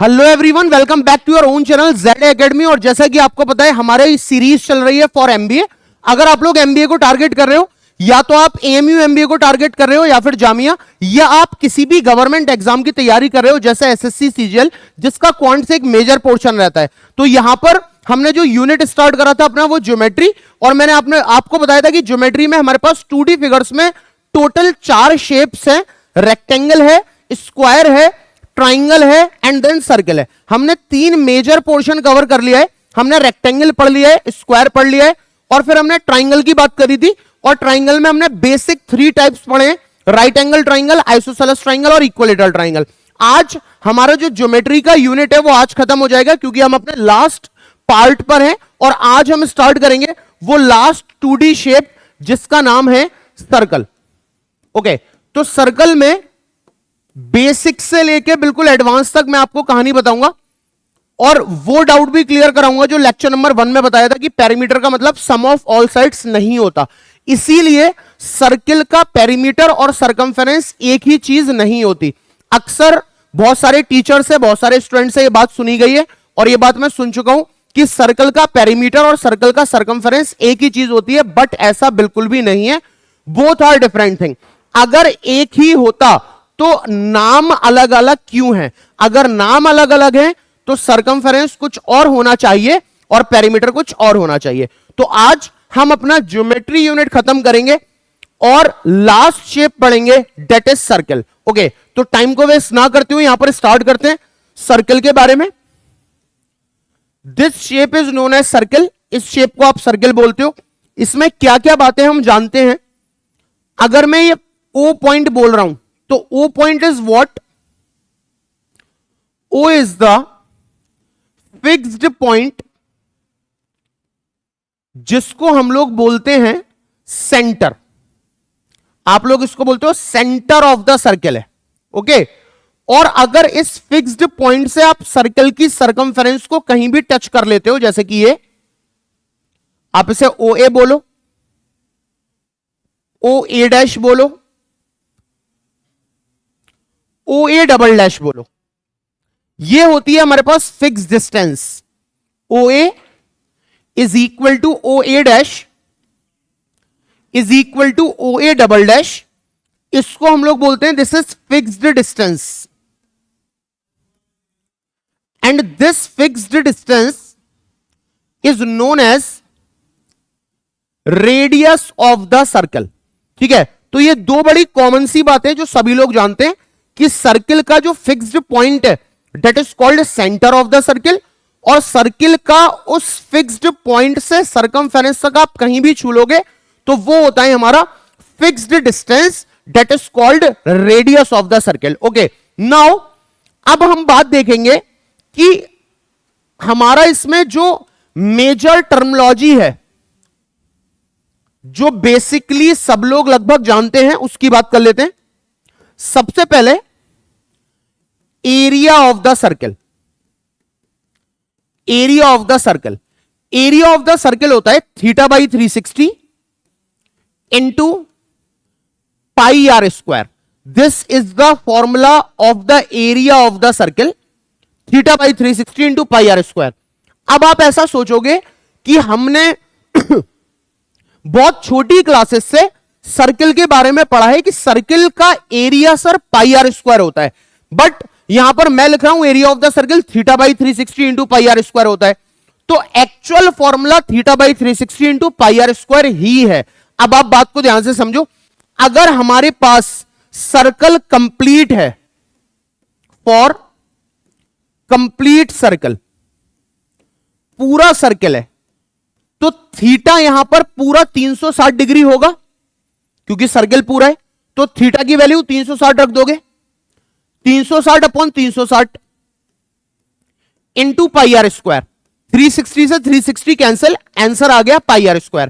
Hello everyone, welcome back to your own channel Z Academy. और जैसा कि आपको पता है हमारे सीरीज चल रही है फॉर एमबीए। अगर आप लोग एमबीए को टारगेट कर रहे हो, या तो आप एएमयू एमबीए को टारगेट कर रहे हो या फिर जामिया, या आप किसी भी गवर्नमेंट एग्जाम की तैयारी कर रहे हो जैसे एसएससी सीजीएल, जिसका क्वांट से एक मेजर पोर्शन रहता है, तो यहां पर हमने जो यूनिट स्टार्ट करा था अपना वो ज्योमेट्री। और मैंने आपको बताया था कि ज्योमेट्री में हमारे पास 2D फिगर्स में टोटल 4 शेप्स हैं। रेक्टेंगल है, स्क्वायर है, ट्राइंगल है एंड देन सर्कल है। हमने 3 मेजर पोर्शन कवर कर लिया है। हमने रेक्टेंगल पढ़ लिया है, स्क्वायर पढ़ लिया है, और फिर हमने ट्राइंगल की बात करी थी। और ट्राइंगल में हमने बेसिक 3 टाइप्स पढ़े हैं, right angle triangle, isosceles triangle और इक्विलेटरल ट्राइंगल। आज हमारा जो ज्योमेट्री का यूनिट है वो आज खत्म हो जाएगा, क्योंकि हम अपने लास्ट पार्ट पर हैं। और आज हम स्टार्ट करेंगे वो लास्ट 2D शेप जिसका नाम है सर्कल। ओके, तो सर्कल में बेसिक से लेके बिल्कुल एडवांस तक मैं आपको कहानी बताऊंगा, और वो डाउट भी क्लियर कराऊंगा जो लेक्चर नंबर 1 में बताया था कि पेरीमीटर का मतलब सम ऑफ ऑल साइड्स नहीं होता। इसीलिए सर्किल का पेरीमीटर और सरकमफेरेंस एक ही चीज नहीं होती। अक्सर बहुत सारे टीचर से, बहुत सारे स्टूडेंट से ये बात सुनी गई है, और ये बात मैं सुन चुका हूं कि सर्कल का पेरीमीटर और सर्कल का सरकमफेरेंस एक ही चीज होती है, बट ऐसा बिल्कुल भी नहीं है। Both are different thing. अगर एक ही होता तो नाम अलग अलग क्यों है? अगर नाम अलग अलग है तो सरकमफेरेंस कुछ और होना चाहिए और पेरीमीटर कुछ और होना चाहिए। तो आज हम अपना ज्योमेट्री यूनिट खत्म करेंगे और लास्ट शेप पढ़ेंगे, डेट इज सर्कल। ओके, तो टाइम को वेस्ट ना करते हुए यहां पर स्टार्ट करते हैं सर्कल के बारे में। This shape is known as circle. इस शेप को आप सर्कल बोलते हो। इसमें क्या क्या बातें हम जानते हैं। अगर मैं ये O पॉइंट बोल रहा हूं तो O point is what? O is the fixed point जिसको हम लोग बोलते हैं सेंटर। आप लोग इसको बोलते हो सेंटर ऑफ द सर्कल है। ओके, और अगर इस फिक्स्ड पॉइंट से आप सर्कल की सरकमफेरेंस को कहीं भी टच कर लेते हो, जैसे कि ये, आप इसे OA बोलो, OA डैश बोलो, OA डबल डैश बोलो, ये होती है हमारे पास fix distance. OA is equal to OA dash is equal to OA double dash. इसको हम लोग बोलते हैं this is fixed distance, and this fixed distance is known as radius of the circle. ठीक है, तो ये 2 बड़ी कॉमन सी बातें जो सभी लोग जानते हैं कि सर्किल का जो फिक्स्ड पॉइंट है that is called centre of the circle, और सर्किल का उस फिक्स्ड पॉइंट से सरकमफेरेंस तक आप कहीं भी छू लोगे तो वो होता है हमारा fixed distance that is called radius of the circle. Okay, now अब हम बात देखेंगे कि हमारा इसमें जो मेजर टर्मिनोलॉजी है, जो बेसिकली सब लोग लगभग जानते हैं, उसकी बात कर लेते हैं। सबसे पहले area of the circle. Area of the circle, area of the circle होता है θ/360 into πr²। This is the formula of the area of the circle, θ/360 into πr²। अब आप ऐसा सोचोगे कि हमने बहुत छोटी क्लासेस से सर्कल के बारे में पढ़ा है कि सर्कल का एरिया सर πr² होता है, बट यहां पर मैं लिख रहा हूं area of the circle θ/360 into πr² होता है। तो एक्चुअल फॉर्मूला θ/360 इंटू πr² ही है। अब आप बात को ध्यान से समझो। अगर हमारे पास सर्कल कंप्लीट है, फॉर कंप्लीट सर्कल, पूरा सर्कल है, तो थीटा यहां पर पूरा 360 डिग्री होगा, क्योंकि सर्कल पूरा है। तो थीटा की वैल्यू 360 रख दोगे, 360 अपॉन 360 इंटू πr²। 360 से 360 कैंसिल, आंसर आ गया πr²।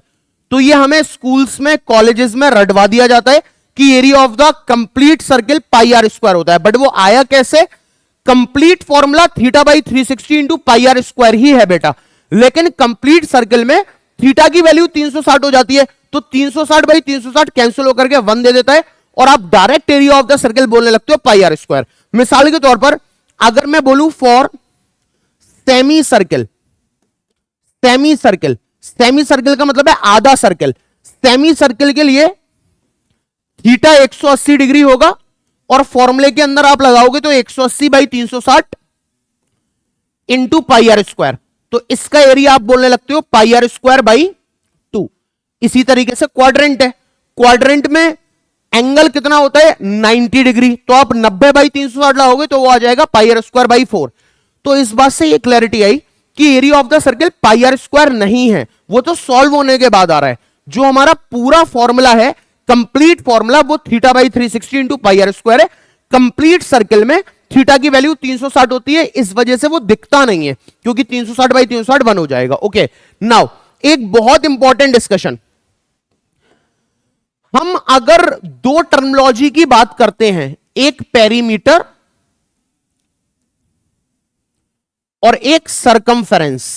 तो ये हमें स्कूल्स में, कॉलेजेस में रटवा दिया जाता है कि area of the complete circle πr² होता है, बट वो आया कैसे? कंप्लीट फॉर्मूला θ/360 इंटू πr² ही है बेटा, लेकिन कंप्लीट सर्कल में थीटा की वैल्यू 360 हो जाती है, तो 360/360 कैंसिल होकर के 1 दे देता है, और आप direct area of the circle बोलने लगते हो πr²। मिसाल के तौर पर अगर मैं बोलूं for semi circle, semi circle, semi circle का मतलब है आधा सर्किल, सेमी सर्किल के लिए थीटा 180 डिग्री होगा और फॉर्मूले के अंदर आप लगाओगे तो 180 by 360 into pi r square, तो इसका एरिया आप बोलने लगते हो पाई आर स्क्वायर बाई 2। इसी तरीके से क्वाड्रेंट है, क्वाड्रेंट में एंगल कितना होता है 90 डिग्री, तो आप 90 बाई 360 लाओगे तो वो आ जाएगा पाई आर स्क्वायर बाई 4। तो इस बात से ये क्लैरिटी आई कि area of the circle pi r square नहीं है, वो तो सॉल्व होने के बाद आ रहा है। जो हमारा पूरा फॉर्मूला है, कंप्लीट फॉर्मूला, वो theta by 360 into pi r square है। कंप्लीट सर्किल में थीटा की वैल्यू 360 होती है, इस वजह से वो दिखता नहीं है, क्योंकि 360 बाई 360 1 हो जाएगा। ओके, नाउ एक बहुत इंपॉर्टेंट डिस्कशन, हम अगर दो टर्मिनोलॉजी की बात करते हैं, एक पेरीमीटर और एक सरकमफेरेंस,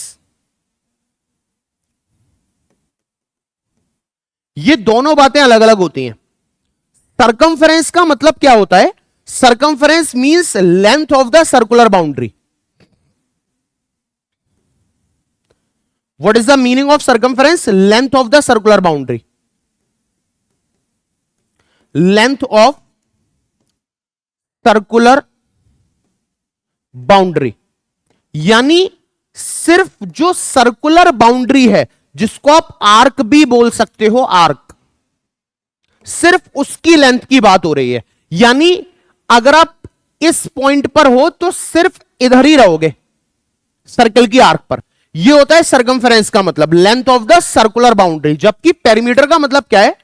ये दोनों बातें अलग अलग होती हैं। सरकमफेरेंस का मतलब क्या होता है? Circumference means length of the circular boundary. What is the meaning of circumference? Length of the circular boundary, length of circular boundary, यानी सिर्फ जो सर्कुलर बाउंड्री है, जिसको आप आर्क भी बोल सकते हो, आर्क, सिर्फ उसकी लेंथ की बात हो रही है। यानी अगर आप इस पॉइंट पर हो तो सिर्फ इधर ही रहोगे सर्कल की आर्क पर, यह होता है सर्कमफेरेंस का मतलब, length of the circular boundary. जबकि पेरीमीटर का मतलब क्या है?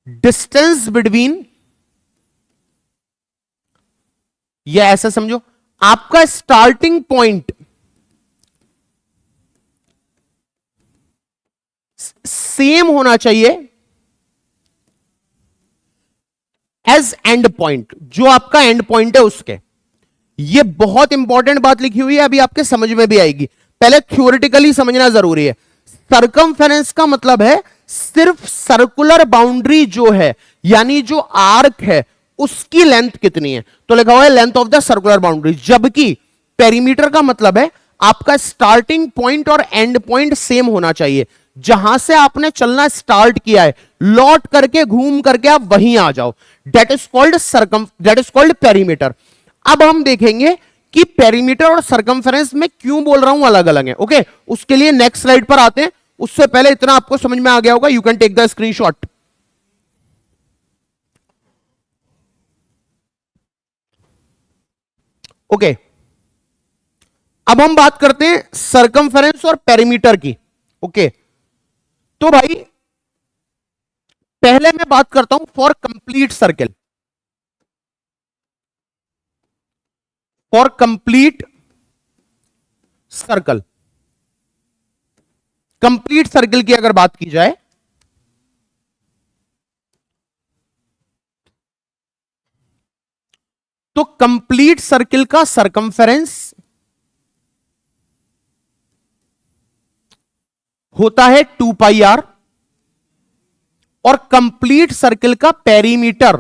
डिस्टेंस बिटवीन, या ऐसा समझो आपका स्टार्टिंग पॉइंट सेम होना चाहिए एज एंड पॉइंट, जो आपका एंड पॉइंट है उसके। यह बहुत इंपॉर्टेंट बात लिखी हुई है, अभी आपके समझ में भी आएगी, पहले थ्योरेटिकली समझना जरूरी है। सर्कमफेरेंस का मतलब है सिर्फ सर्कुलर बाउंड्री जो है, यानी जो आर्क है उसकी लेंथ कितनी है, तो लिखा हुआ है length of the circular boundary. जबकि पेरीमीटर का मतलब है आपका स्टार्टिंग पॉइंट और एंड पॉइंट सेम होना चाहिए, जहां से आपने चलना स्टार्ट किया है लौट करके घूम करके आप वहीं आ जाओ, दैट इज कॉल्ड पेरीमीटर। अब हम देखेंगे कि पेरीमीटर और सर्कमफेरेंस में क्यों बोल रहा हूं अलग अलग है। ओके, उसके लिए नेक्स्ट स्लाइड पर आते हैं। उससे पहले इतना आपको समझ में आ गया होगा, you can take the screenshot. Okay, अब हम बात करते हैं सर्कमफेरेंस और पेरीमीटर की। ओके, तो भाई पहले मैं बात करता हूं for complete circle, for complete circle. Complete circle की अगर बात की जाए तो कंप्लीट सर्किल का सर्कमफेरेंस होता है 2 पाई आर और कंप्लीट सर्किल का पेरीमीटर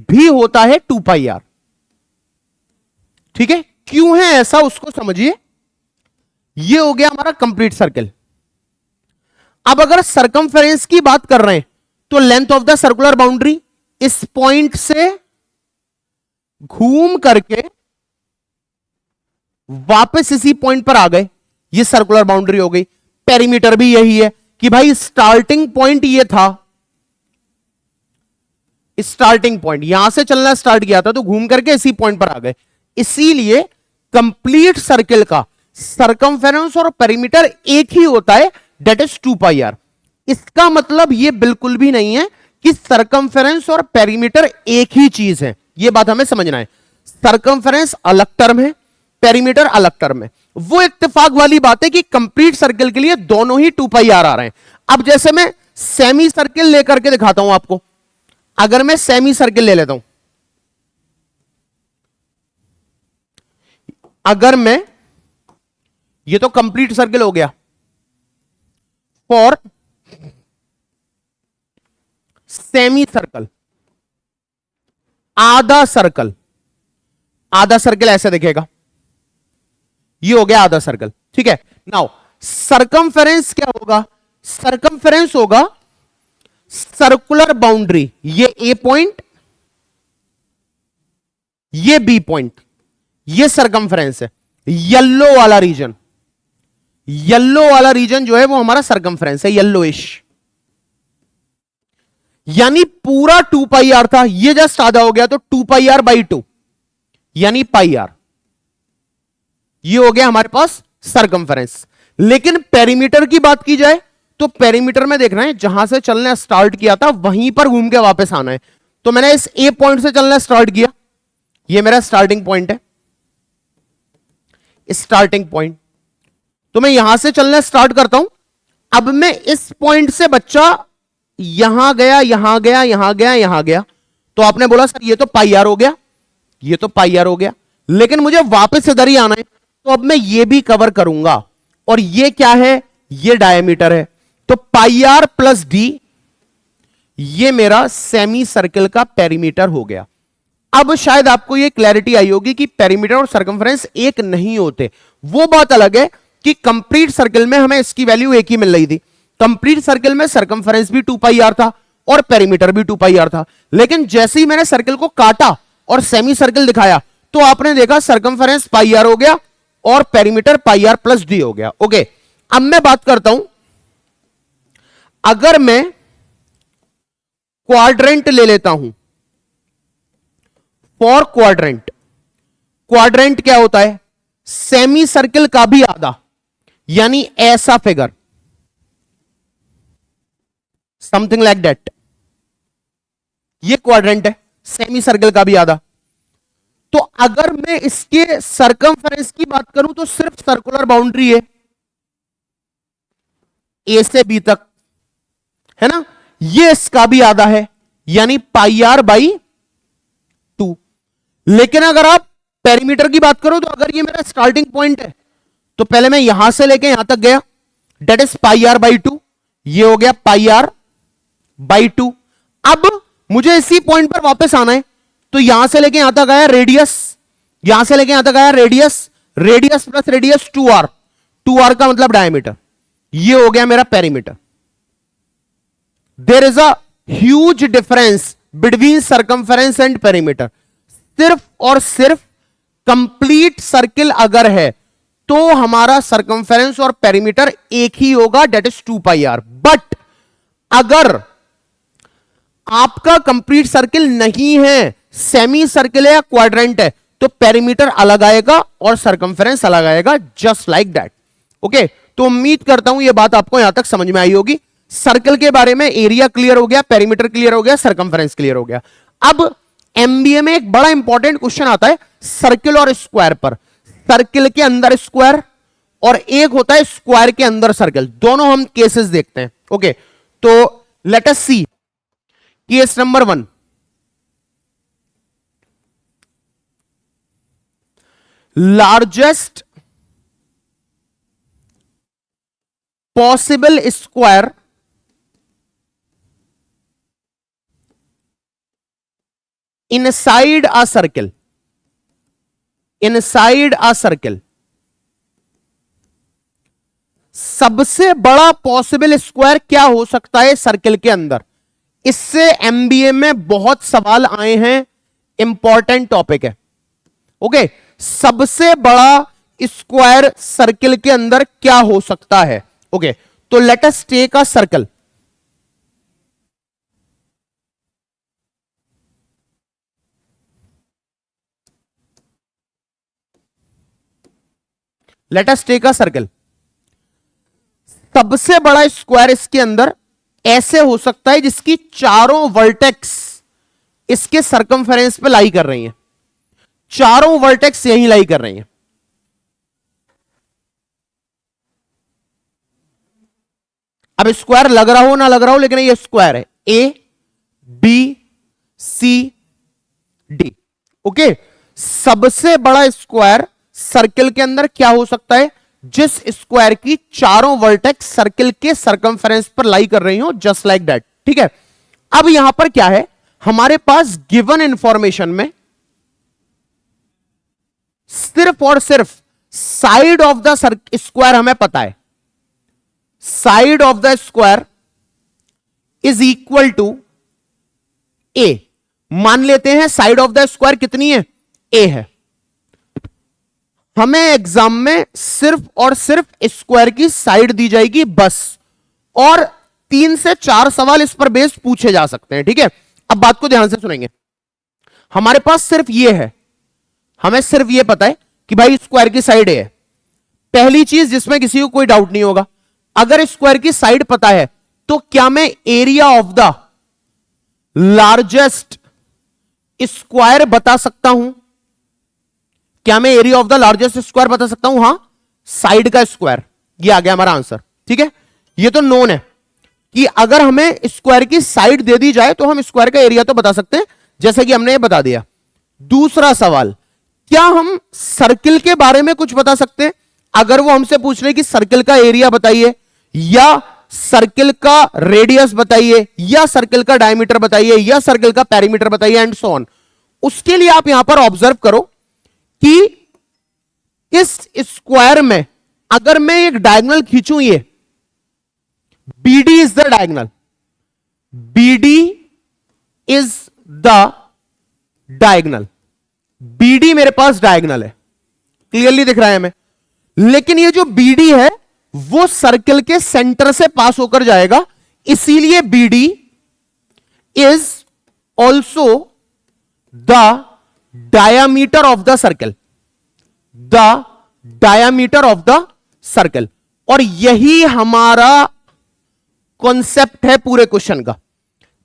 भी होता है 2 पाई आर। ठीक है, क्यों है ऐसा उसको समझिए। यह हो गया हमारा कंप्लीट सर्किल। अब अगर सर्कमफेरेंस की बात कर रहे हैं तो length of the circular boundary, इस पॉइंट से घूम करके वापस इसी पॉइंट पर आ गए, ये सर्कुलर बाउंड्री हो गई। पेरीमीटर भी यही है कि भाई स्टार्टिंग पॉइंट ये था, स्टार्टिंग पॉइंट यहां से चलना स्टार्ट किया था तो घूम करके इसी पॉइंट पर आ गए। इसीलिए कंप्लीट सर्किल का सर्कमफेरेंस और पेरीमीटर एक ही होता है, दैट इज 2 पाई आर। इसका मतलब यह बिल्कुल भी नहीं है कि सर्कमफेरेंस और पेरीमीटर एक ही चीज है, यह बात हमें समझना है। सर्कमफेरेंस अलग टर्म है, पेरीमीटर अलग टर्म है। वो इत्तेफाक वाली बात है कि कंप्लीट सर्किल के लिए दोनों ही 2 पाई आर आ रहे हैं। अब जैसे मैं सेमी सर्किल लेकर के दिखाता हूं आपको, अगर मैं सेमी सर्किल ले लेता हूं, अगर मैं, ये तो कंप्लीट सर्किल हो गया, फॉर सेमी सर्कल, आधा सर्कल, आधा सर्कल ऐसे दिखेगा, ये हो गया आधा सर्कल, ठीक है। नाउ सरकमफेरेंस क्या होगा? सरकमफेरेंस होगा सर्कुलर बाउंड्री, ये ए पॉइंट, ये बी पॉइंट, ये सरकमफेरेंस है। येलो वाला रीजन, येलो वाला रीजन जो है वो हमारा सरकमफेरेंस है, येलोइश। यानी पूरा 2 पाई आर था, ये जस्ट आधा हो गया, तो 2 पाई आर बाई 2 यानी पाई आर, ये हो गया हमारे पास सरकमफेरेंस। लेकिन पेरीमीटर की बात की जाए तो पेरीमीटर में देखना है, जहां से चलना स्टार्ट किया था वहीं पर घूम के वापस आना है। तो मैंने इस ए पॉइंट से चलना स्टार्ट किया, ये मेरा स्टार्टिंग पॉइंट है, स्टार्टिंग पॉइंट। तो मैं यहां से चलना स्टार्ट करता हूं। अब मैं इस पॉइंट से बच्चा यहां गया, यहां गया, यहां गया, यहां गया, तो आपने बोला सर ये तो पाई आर हो गया, ये तो पाई आर हो गया, लेकिन मुझे वापस इधर ही आना है, तो अब मैं ये भी कवर करूंगा। और ये क्या है? ये डायमीटर है, तो पाई आर प्लस डी, ये मेरा सेमी सर्कल का पेरीमीटर हो गया। अब शायद आपको ये क्लैरिटी आई होगी कि पेरीमीटर और सरकमफेरेंस एक नहीं होते। वो बात अलग है कि कंप्लीट सर्कल में हमें इसकी वैल्यू एक ही मिल रही थी। कंप्लीट सर्कल में सरकमफेरेंस भी 2 पाई आर था और पेरीमीटर भी 2 पाई आर था, लेकिन जैसे ही मैंने सर्कल को काटा और सेमी सर्कल दिखाया तो आपने देखा सरकमफेरेंस पाई आर हो गया और perimeter pi r plus D हो गया। ओके, अब मैं बात करता हूं, अगर मैं क्वाड्रेंट ले लेता हूं, फॉर क्वाड्रेंट, क्वाड्रेंट क्या होता है? सेमी सर्कल का भी आधा, यानी ऐसा फिगर, समथिंग लाइक दैट, ये क्वाड्रेंट है, सेमी सर्कल का भी आधा। तो अगर मैं इसके सरकमफेरेंस की बात करूं तो सिर्फ सर्कुलर बाउंड्री है ए से बी तक, है ना, ये इसका भी आधा है, यानी पाई आर बाई 2। लेकिन अगर आप पेरीमीटर की बात करो तो अगर ये मेरा स्टार्टिंग पॉइंट है तो पहले मैं यहां से लेके यहां तक गया, that is pi r by 2, ये हो गया पाई आर बाई 2। अब मुझे इसी पॉइंट पर वापस आना है, तो यहां से लेके यहां तक आया रेडियस, यहां से लेके यहां तक आया radius, radius plus radius 2r, 2r का मतलब डायमीटर, ये हो गया मेरा perimeter. There is a huge difference between circumference and perimeter. सिर्फ और सिर्फ कंप्लीट सर्किल अगर है तो हमारा सरकमफेरेंस और पेरीमीटर एक ही होगा, that is 2 pi r. But अगर आपका कंप्लीट सर्किल नहीं है, सेमी सर्किल है या क्वाड्रेंट है, तो पेरीमीटर अलग आएगा और सरकमफेरेंस अलग आएगा, जस्ट लाइक दैट। ओके, तो उम्मीद करता हूं यह बात आपको यहां तक समझ में आई होगी। सर्कल के बारे में एरिया क्लियर हो गया, पेरीमीटर क्लियर हो गया, सरकमफेरेंस क्लियर हो गया। अब एमबीए में एक बड़ा इंपॉर्टेंट क्वेश्चन आता है सर्किल और स्क्वायर पर। सर्किल के अंदर स्क्वायर और एक होता है स्क्वायर के अंदर सर्किल, दोनों हम केसेस देखते हैं। ओके, तो let us see case number 1। Largest possible square inside a circle, inside a circle, सबसे बड़ा पॉसिबल स्क्वायर क्या हो सकता है सर्किल के अंदर? इससे एमबीए में बहुत सवाल आए हैं, इंपॉर्टेंट टॉपिक है। ओके, सबसे बड़ा स्क्वायर सर्किल के अंदर क्या हो सकता है? ओके, तो let us take a circle. Let us take a circle. सबसे बड़ा स्क्वायर इसके अंदर ऐसे हो सकता है जिसकी चारों वर्टेक्स इसके सरकमफेरेंस पे लाई कर रही हैं, चारों वर्टेक्स यहीं लाई कर रही हैं। अब स्क्वायर लग रहा हो ना लग रहा हो, लेकिन ये स्क्वायर है, A B C D. Okay, सबसे बड़ा स्क्वायर सर्किल के अंदर क्या हो सकता है? जिस स्क्वायर की चारों वर्टेक्स सर्किल के सरकमफेरेंस पर लाई कर रही हो, जस्ट लाइक दैट। ठीक है, अब यहां पर क्या है, हमारे पास गिवन इंफॉर्मेशन में सिर्फ और सिर्फ साइड ऑफ द स्क्वायर हमें पता है, side of the square is equal to A. मान लेते हैं साइड ऑफ द स्क्वायर कितनी है, ए है। हमें एग्जाम में सिर्फ और सिर्फ स्क्वायर की साइड दी जाएगी बस, और 3 से 4 सवाल इस पर बेस्ड पूछे जा सकते हैं, ठीक है। अब बात को ध्यान से सुनेंगे। हमारे पास सिर्फ ये है, हमें सिर्फ ये पता है कि भाई स्क्वायर की साइड ए है। पहली चीज जिसमें किसी को कोई डाउट नहीं होगा, अगर स्क्वायर की साइड पता है तो क्या मैं area of the largest square बता सकता हूं? क्या मैं area of the largest square बता सकता हूं? हां, साइड का स्क्वायर। ये आ गया हमारा आंसर, ठीक है। ये तो नोन है कि अगर हमें स्क्वायर की साइड दे दी जाए तो हम स्क्वायर का एरिया तो बता सकते हैं, जैसे कि हमने ये बता दिया। दूसरा सवाल, क्या हम सर्किल के बारे में कुछ बता सकते हैं? अगर वो हमसे पूछ रहे कि सर्किल का एरिया बताइए, या सर्किल का रेडियस बताइए, या सर्किल का डायमीटर बताइए, या सर्किल का पेरीमीटर बताइए, एंड सो ऑन, उसके लिए आप यहां पर ऑब्जर्व करो कि इस स्क्वायर में अगर मैं एक डायगोनल खींचूं, ये BD is the diagonal, BD is the diagonal, BD मेरे पास डायगोनल है, क्लियरली दिख रहा है हमें। लेकिन ये जो BD है वो सर्किल के सेंटर से पास होकर जाएगा, इसीलिए BD is also the diameter of the circle, the diameter of the circle. और यही हमारा कॉन्सेप्ट है पूरे क्वेश्चन का,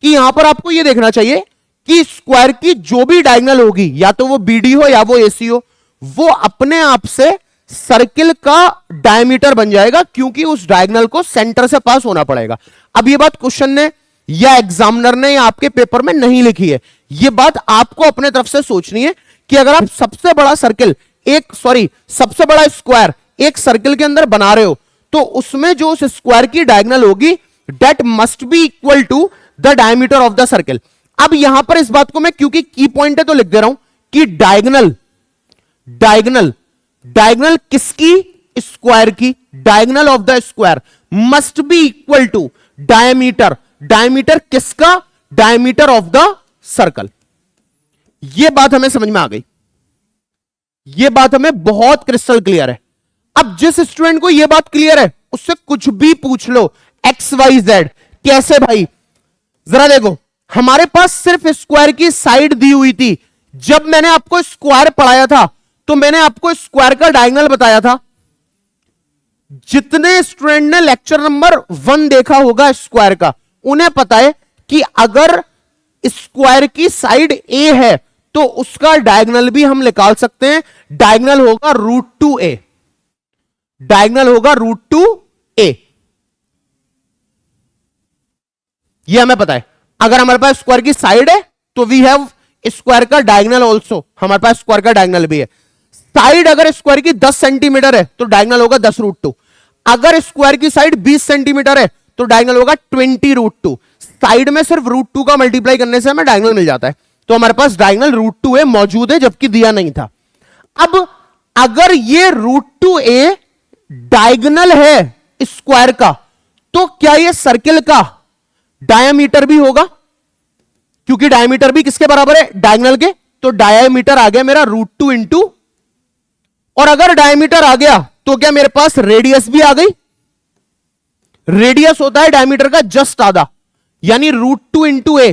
कि यहां पर आपको यह देखना चाहिए कि स्क्वायर की जो भी डायगोनल होगी, या तो वो BD हो या वो AC हो, वो अपने आप से सर्किल का डायमीटर बन जाएगा, क्योंकि उस डायगोनल को सेंटर से पास होना पड़ेगा। अब ये बात क्वेश्चन ने या एग्जामिनर ने या आपके पेपर में नहीं लिखी है, ये बात आपको अपने तरफ से सोचनी है कि अगर आप सबसे बड़ा सर्किल सबसे बड़ा स्क्वायर एक सर्किल के अंदर बना रहे हो, तो उसमें जो उस स्क्वायर की डायगोनल होगी that must be equal to the diameter of the circle. अब यहां पर इस बात को मैं, क्योंकि की पॉइंट है तो लिख दे रहा हूं कि डायगोनल किसकी? स्क्वायर की। Diagonal of the square must be equal to diameter, diameter किसका? Diameter of the circle. यह बात हमें समझ में आ गई, यह बात हमें बहुत क्रिस्टल क्लियर है। अब जिस स्टूडेंट को यह बात क्लियर है उससे कुछ भी पूछ लो, XYZ कैसे भाई, जरा देखो, हमारे पास सिर्फ स्क्वायर की साइड दी हुई थी। जब मैंने आपको स्क्वायर पढ़ाया था तो मैंने आपको स्क्वायर का डायगोनल बताया था। जितने स्टूडेंट ने लेक्चर नंबर 1 देखा होगा स्क्वायर का, उन्हें पता है कि अगर स्क्वायर की साइड A है तो उसका डायगोनल भी हम निकाल सकते हैं। डायगोनल होगा √2a, डायगोनल होगा √2a। यह हमें पता है। अगर हमारे पास स्क्वायर की साइड है तो वी हैव स्क्वायर का डायगोनल ऑल्सो, हमारे पास स्क्वायर का डायगोनल भी है। साइड अगर स्क्वायर की 10 सेंटीमीटर है तो डायगोनल होगा 10√2। अगर स्क्वायर की साइड 20 सेंटीमीटर है तो डायगोनल होगा 20√2। साइड में सिर्फ √2 का मल्टीप्लाई करने से हमें डायगोनल मिल जाता है, तो हमारे पास डायगोनल √2a मौजूद है, जबकि दिया नहीं था। अब अगर ये √2a डायगोनल है स्क्वायर का, तो क्या ये सर्किल का डायमीटर भी होगा? क्योंकि डायमीटर भी किसके बराबर है? डायगोनल के। तो डायमीटर आ गया मेरा √2 इंटू, और अगर डायमीटर आ गया तो क्या मेरे पास रेडियस भी आ गई? रेडियस होता है डायमीटर का जस्ट आधा, यानी √2 into a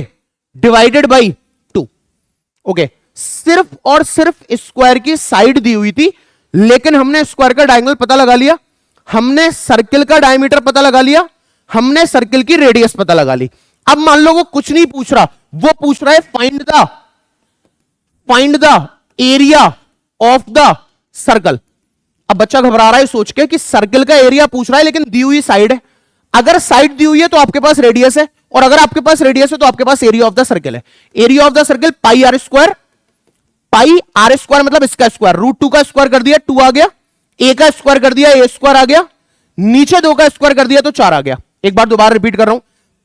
divided by 2। Okay, सिर्फ और सिर्फ स्क्वायर की साइड दी हुई थी, लेकिन हमने स्क्वायर का डायगोनल पता लगा लिया, हमने सर्किल का डायमीटर पता लगा लिया, हमने सर्किल की रेडियस पता लगा ली। अब मान लो वो कुछ नहीं पूछ रहा, वो पूछ रहा है find the area of the circle. अब बच्चा घबरा रहा है सोच के कि सर्किल का एरिया पूछ रहा है, लेकिन दी हुई साइड है। अगर साइड दी हुई है तो आपके पास रेडियस है, और अगर आपके पास रेडियस है तो आपके पास एरिया ऑफ द सर्कल है। Area of the circle pi r square, pi r square मतलब इसका स्क्वायर, √2 का स्क्वायर कर दिया 2 आ गया, a का स्क्वायर कर दिया a स्क्वायर आ गया, नीचे 2 का स्क्वायर कर दिया तो 4 आ गया। एक बार दोबारा रिपीट कर रहा हूं,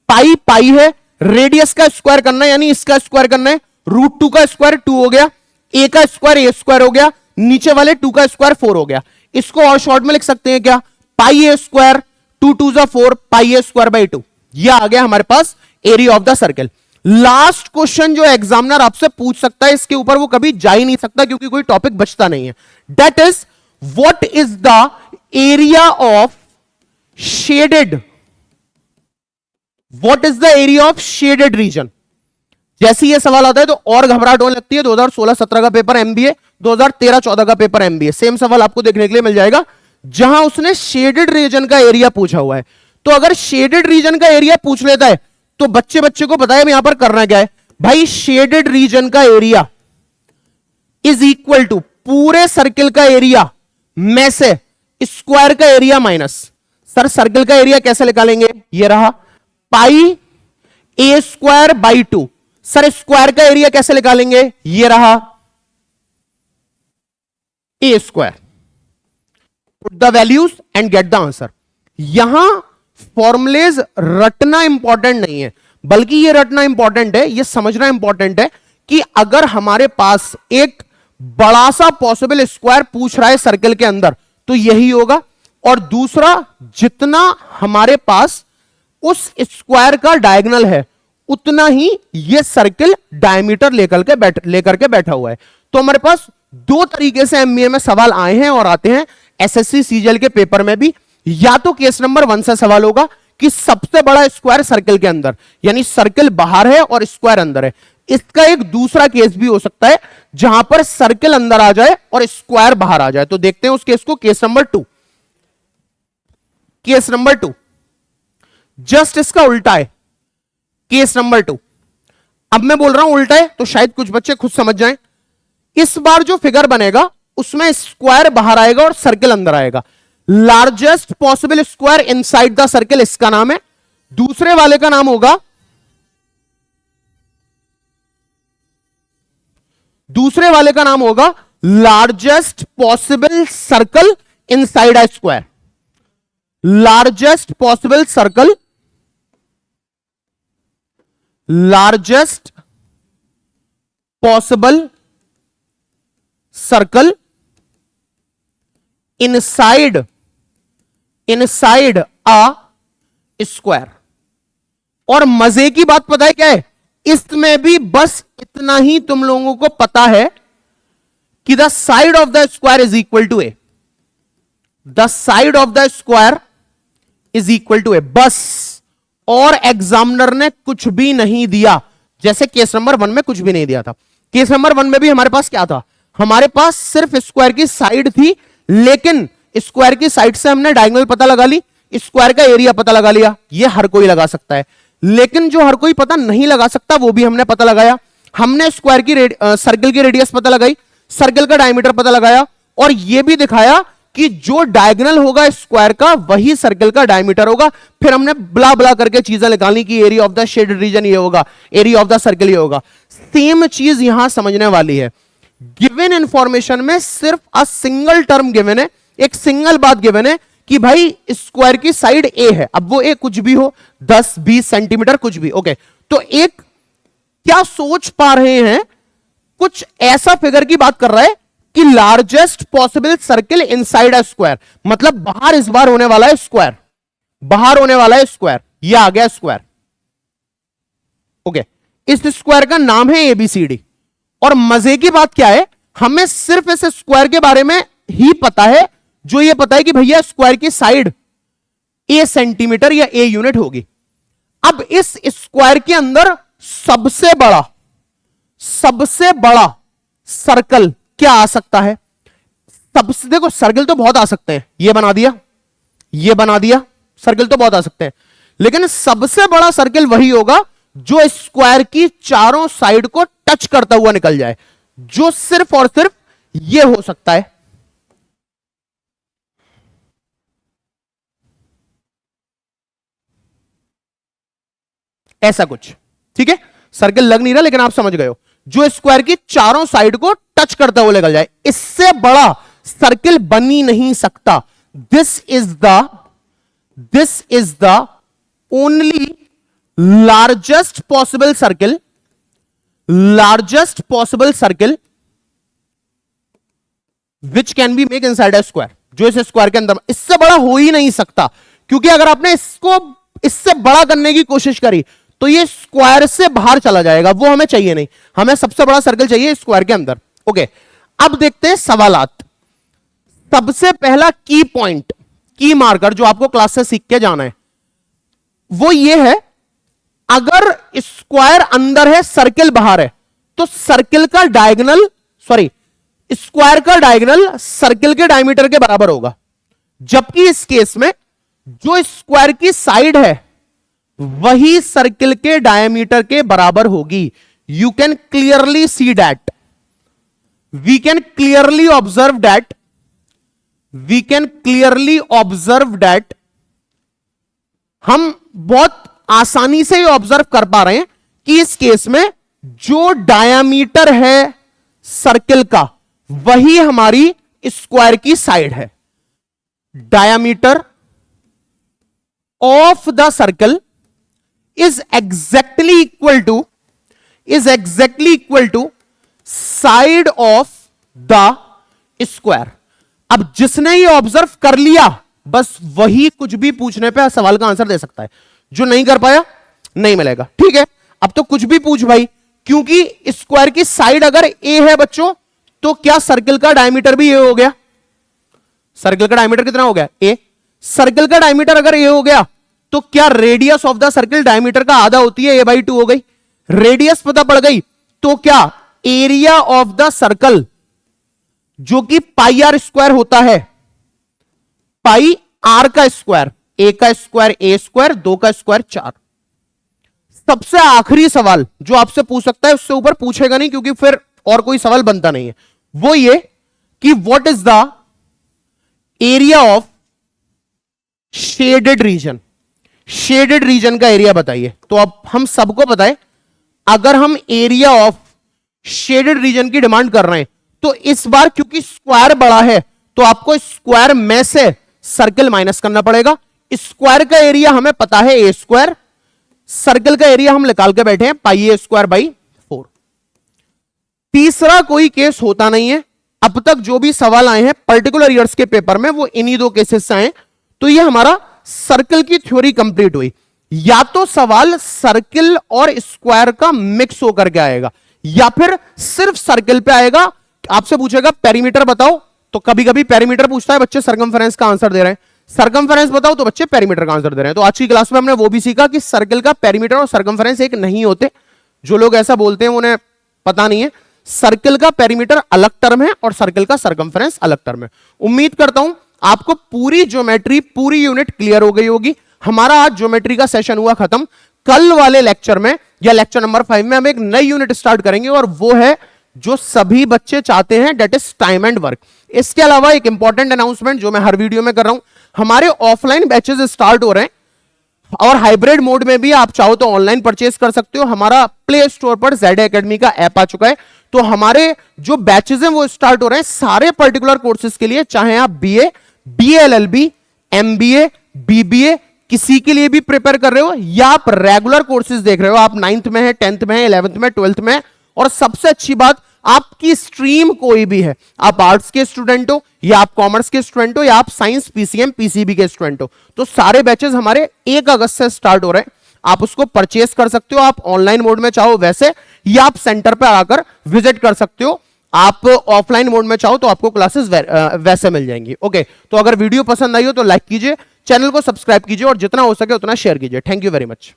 पाई पाई है, रेडियस का स्क्वायर करना है, यानी इसका स्क्वायर करना है। √2 का स्क्वायर 2 हो गया, a का स्क्वायर a स्क्वायर हो गया, नीचे वाले 2 का स्क्वायर 4 हो गया। इसको और शॉर्ट में लिख सकते हैं क्या, पाई a स्क्वायर, 2 2 जा 4, पाई a स्क्वायर बाई 2। यह आ गया हमारे पास area of the circle. Last question जो एग्जामिनर आपसे पूछ सकता है, इसके ऊपर वो कभी जा ही नहीं सकता क्योंकि कोई टॉपिक बचता नहीं है। That is what is the area of shaded, what is the area of shaded region. जैसे ये सवाल आता है तो और घबराहट होने लगती है। 2016-17 का पेपर एमबीए, 2013-14 का पेपर एमबीए, सेम सवाल आपको देखने के लिए मिल जाएगा जहां उसने शेडेड रीजन का एरिया पूछा हुआ है। तो अगर शेडेड रीजन का एरिया पूछ लेता है तो बच्चे को पता है यहां पर करना क्या है भाई, शेडेड रीजन का एरिया इज इक्वल टू पूरे सर्किल का एरिया में से स्क्वायर का एरिया माइनस। सर सर्किल का एरिया कैसे निकालेंगे, ये रहा पाई a square by 2। Sir square का एरिया कैसे निकालेंगे, ये रहा a square. Put the values and get the answer. यहां फॉर्मुलेज रटना इंपॉर्टेंट नहीं है, बल्कि ये रटना इंपॉर्टेंट है, ये समझना इंपॉर्टेंट है कि अगर हमारे पास एक बड़ा सा पॉसिबल स्क्वायर पूछ रहा है सर्कल के अंदर तो यही होगा, और दूसरा जितना हमारे पास उस स्क्वायर का डायगोनल है उतना ही ये सर्किल डायमीटर लेकर के बैठा हुआ है। तो हमारे पास दो तरीके से एमबीए में सवाल आए हैं और आते हैं एसएससी सीजीएल के पेपर में भी। या तो केस नंबर 1 से सवाल होगा कि सबसे बड़ा स्क्वायर सर्कल के अंदर, यानी सर्कल बाहर है और स्क्वायर अंदर है। इसका एक दूसरा केस भी हो सकता है जहां पर सर्कल अंदर आ जाए और स्क्वायर बाहर आ जाए। तो देखते हैं उस केस को, case number 2। Case number 2 just इसका उल्टा है, केस नंबर 2। अब मैं बोल रहा हूं उल्टा है तो शायद कुछ बच्चे खुद समझ जाएं। इस बार जो फिगर बनेगा उसमें स्क्वायर बाहर आएगा और सर्कल अंदर आएगा। Largest possible square inside the circle इसका नाम है। दूसरे वाले का नाम होगा, दूसरे वाले का नाम होगा largest possible circle inside a square. Largest possible circle, largest possible circle inside a square. और मजे की बात पता है क्या है, इसमें भी बस इतना ही तुम लोगों को पता है कि the side of the square is equal to A. The side of the square is equal to A, बस। और एग्जामिनर ने कुछ भी नहीं दिया, जैसे केस नंबर 1 में कुछ भी नहीं दिया था। केस नंबर 1 में भी हमारे पास क्या था, हमारे पास सिर्फ स्क्वायर की साइड थी, लेकिन स्क्वायर की साइड से हमने डायगोनल पता लगा ली, स्क्वायर का एरिया पता लगा लिया। ये हर कोई लगा सकता है, लेकिन जो हर कोई पता नहीं लगा सकता वो भी हमने पता लगाया। हमने स्क्वायर की सर्कल की रेडियस पता लगाई, सर्कल का डायमीटर पता लगाया, और यह भी दिखाया कि जो डायगोनल होगा स्क्वायर का वही सर्कल का डायमीटर होगा। फिर हमने ब्ला ब्ला करके चीजें निकालनी कि area of the shaded region ये होगा, एरिया ऑफ द सर्कल ये होगा। सेम चीज यहां समझने वाली है। गिवन इंफॉर्मेशन में सिर्फ अ सिंगल टर्म गिवन है, एक सिंगल बात गिवन है कि भाई स्क्वायर की साइड ए है। अब वो ए कुछ भी हो, 10-20 सेंटीमीटर कुछ भी, ओके। तो एक क्या सोच पा रहे हैं, कुछ ऐसा फिगर की बात कर रहा है कि largest possible circle inside a square, मतलब बाहर इस बार होने वाला है स्क्वायर, बाहर होने वाला है स्क्वायर। यह आ गया स्क्वायर, ओके। इस स्क्वायर का नाम है एबीसीडी। और मजे की बात क्या है, हमें सिर्फ इस स्क्वायर के बारे में ही पता है, जो ये पता है कि भैया स्क्वायर की साइड ए सेंटीमीटर या ए यूनिट होगी। अब इस स्क्वायर के अंदर सबसे बड़ा सर्कल क्या आ सकता है, सबसे, देखो सर्कल तो बहुत आ सकते हैं, ये बना दिया, ये बना दिया, सर्कल तो बहुत आ सकते हैं, लेकिन सबसे बड़ा सर्कल वही होगा जो स्क्वायर की चारों साइड को टच करता हुआ निकल जाए, जो सिर्फ और सिर्फ ये हो सकता है। ऐसा कुछ, ठीक है। सर्कल लग नहीं रहा लेकिन आप समझ गए हो, जो स्क्वायर की चारों साइड को टच करता हुआ निकल जाए। इससे बड़ा सर्कल बन ही नहीं सकता। This is the only largest possible circle which can be make inside a square, जो इस स्क्वायर के अंदर, इससे बड़ा हो ही नहीं सकता, क्योंकि अगर आपने इसको इससे बड़ा करने की कोशिश करी तो ये स्क्वायर से बाहर चला जाएगा, वो हमें चाहिए नहीं, हमें सबसे बड़ा सर्कल चाहिए स्क्वायर के अंदर। ओके, अब देखते हैं सवालात। सबसे पहला की पॉइंट, की मार्कर जो आपको क्लास से सीख के जाना है वो ये है, अगर स्क्वायर अंदर है सर्किल बाहर है तो सर्किल का डायगोनल, सॉरी स्क्वायर का डायगोनल सर्किल के डायमीटर के बराबर होगा, जबकि इस केस में जो स्क्वायर की साइड है वही सर्किल के डायमीटर के बराबर होगी। You can clearly see that, we can clearly observe that, हम बहुत आसानी से ऑब्जर्व कर पा रहे हैं कि इस केस में जो डायामीटर है सर्किल का वही हमारी स्क्वायर की साइड है। Diameter of the circle is exactly equal to side of the square. अब जिसने ये ऑब्जर्व कर लिया बस वही कुछ भी पूछने पे सवाल का आंसर दे सकता है, जो नहीं कर पाया नहीं मिलेगा। ठीक है, अब तो कुछ भी पूछ भाई, क्योंकि स्क्वायर की साइड अगर ए है बच्चों तो क्या सर्किल का डायमीटर भी ए हो गया? सर्किल का डायमीटर कितना हो गया? ए। सर्किल का डायमीटर अगर ए हो गया तो क्या radius of the circle diameter का आधा होती है, a/2 हो गई। रेडियस पता पड़ गई तो क्या एरिया ऑफ द सर्कल जो कि पाई आर स्क्वायर होता है, पाई आर का स्क्वायर, ए का स्क्वायर ए स्क्वायर, 2 का स्क्वायर 4। सबसे आखिरी सवाल जो आपसे पूछ सकता है, उससे ऊपर पूछेगा नहीं क्योंकि फिर और कोई सवाल बनता नहीं है, वो ये कि what is the area of shaded region. Shaded region का एरिया बताइए। तो अब हम सबको पता है अगर हम एरिया ऑफ शेडेड रीजन की डिमांड कर रहे हैं तो इस बार क्योंकि स्क्वायर बड़ा है तो आपको स्क्वायर में से सर्कल माइनस करना पड़ेगा। स्क्वायर का एरिया हमें पता है ए स्क्वायर, सर्कल का एरिया हम निकाल के बैठे हैं पाई ए स्क्वायर बाई 4। तीसरा कोई केस होता नहीं है। अब तक जो भी सवाल आए हैं पर्टिकुलर ईयर्स के पेपर में वो इन्हीं 2 केसेस से आए। तो ये हमारा सर्कल की थ्योरी कंप्लीट हुई। या तो सवाल सर्कल और स्क्वायर का मिक्स होकर के आएगा या फिर सिर्फ सर्कल पे आएगा। आपसे पूछेगा पेरीमीटर बताओ तो कभी कभी पेरीमीटर पूछता है, बच्चे सरकमफेरेंस का आंसर दे रहे हैं। सरकमफेरेंस बताओ तो बच्चे पेरीमीटर का आंसर दे रहे हैं। तो आज की क्लास में हमने वो भी सीखा कि सर्कल का पेरीमीटर और सरकमफेरेंस एक नहीं होते। जो लोग ऐसा बोलते हैं उन्हें पता नहीं है। सर्कल का पेरीमीटर अलग टर्म है और सर्कल का सरकमफेरेंस अलग टर्म है। उम्मीद करता हूं आपको पूरी ज्योमेट्री, पूरी यूनिट क्लियर हो गई होगी। हमारा आज ज्योमेट्री का सेशन हुआ खत्म। कल वाले लेक्चर में या लेक्चर नंबर 5 में हम एक नई यूनिट स्टार्ट करेंगे और वो है जो सभी बच्चे चाहते हैं, that is time and work. इसके अलावा एक इंपॉर्टेंट अनाउंसमेंट जो मैं हर वीडियो में कर रहा हूं, हमारे ऑफलाइन बैचेस स्टार्ट हो रहे हैं और हाइब्रिड मोड में भी आप चाहो तो ऑनलाइन परचेस कर सकते हो। हमारा प्ले स्टोर पर जेड एकेडमी का ऐप आ चुका है। तो हमारे जो बैचेस हैं वो स्टार्ट हो रहे हैं सारे पर्टिकुलर कोर्सेज के लिए, चाहे आप बीए, बीएलएलबी, एमबीए, बीबीए किसी के लिए भी प्रिपेयर कर रहे हो या आप रेगुलर कोर्सेज देख रहे हो, आप 9th में है, 10th में है, 11th में, 12th में, और सबसे अच्छी बात आपकी स्ट्रीम कोई भी है, आप आर्ट्स के स्टूडेंट हो या आप कॉमर्स के स्टूडेंट हो या आप साइंस, पीसीएम, पीसीबी के स्टूडेंट हो, तो सारे बैचेस हमारे 1 अगस्त से स्टार्ट हो रहे हैं। आप उसको परचेस कर सकते हो, आप ऑनलाइन मोड में चाहो वैसे, या आप सेंटर पर आकर विजिट कर सकते हो। आप ऑफलाइन मोड में चाहो तो आपको क्लासेस वैसे मिल जाएंगी। ओके, तो अगर वीडियो पसंद आई हो तो लाइक कीजिए, चैनल को सब्सक्राइब कीजिए और जितना हो सके उतना शेयर कीजिए। Thank you very much.